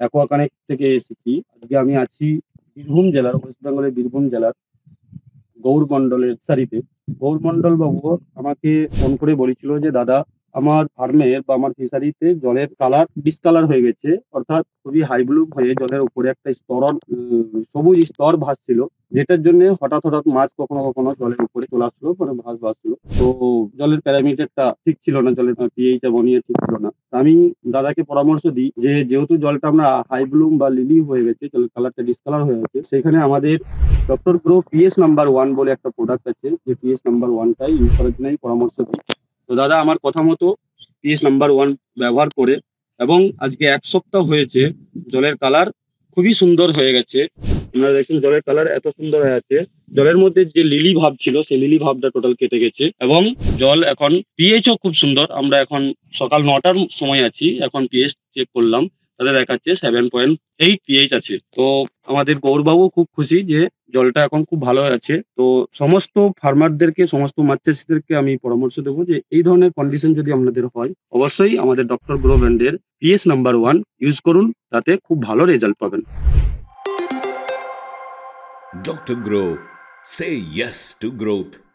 অ্যাকোয়াকানেক্ট থেকে এসেছি। আজকে আমি আছি বীরভূম জেলার, ওয়েস্ট বেঙ্গলের বীরভূম জেলার গৌর মন্ডলের সারিতে। গৌর মন্ডল বাবু আমাকে ফোন করে বলেছিল যে, "দাদা, আমার ফার্মের বা আমার ফিশারিতে জলের কালার ডিসকালার হয়ে গেছে। অর্থাৎ খুবই হাই ব্লু হয়ে জলের উপরে একটা সবুজ স্তর ভাসছিল। যেটার জন্যে হঠাৎ মাছ কখনো, কখনো জলের উপরে চলে আসলো, মানে ভাসছিল। তো জলের প্যারামিটারটা ঠিক ছিল না, জলের পিএইচ অ্যামোনিয়া ঠিক ছিল না। তা আমি দাদাকে পরামর্শ দিই যে, যেহেতু জলটা আমরা হাই ব্লুম বা লিলি হয়ে গেছে, জলের কালারটা ডিসকালার হয়ে গেছে, সেখানে আমাদের ডক্টর গ্রো পিএস নাম্বার 1 বলে একটা প্রোডাক্ট আছে। যে পিএস নাম্বার 1 টাই ইউজ করার জন্য আমি পরামর্শ দিই। তো দাদা আমার কথা মতো পিএস নাম্বার 1 ব্যবহার করে এবং আজকে ১ সপ্তাহ হয়েছে জলের কালার খুবই সুন্দর হয়ে গেছে। আপনারা দেখুন জলের কালার এত সুন্দর হয়ে আছে। জলের মধ্যে যে লিলি ভাব ছিল সেই লিলি ভাবটা টোটাল কেটে গেছে এবং জল এখন পিএইচও খুব সুন্দর। আমরা এখন সকাল ৯টার সময় আছি। এখন পিএইচ চেক করলাম। তাহলে দেখাচ্ছে 7.8 পিএইচ আছে। তো আমাদের গৌরবাবু খুব খুশি যে জলটা এখন খুব ভালো আছে। তো সমস্ত ফার্মারদেরকে, সমস্ত মাছ চাষীদেরকে আমি পরামর্শ দেবো যে এই ধরনের কন্ডিশন যদি আপনাদের হয়, অবশ্যই আমাদের ডক্টর গ্রো ব্র্যান্ডের পিএস নাম্বার 1 ইউজ করুন। তাতে খুব ভালো রেজাল্ট পাবেন। Dr. Grow. Say yes to growth.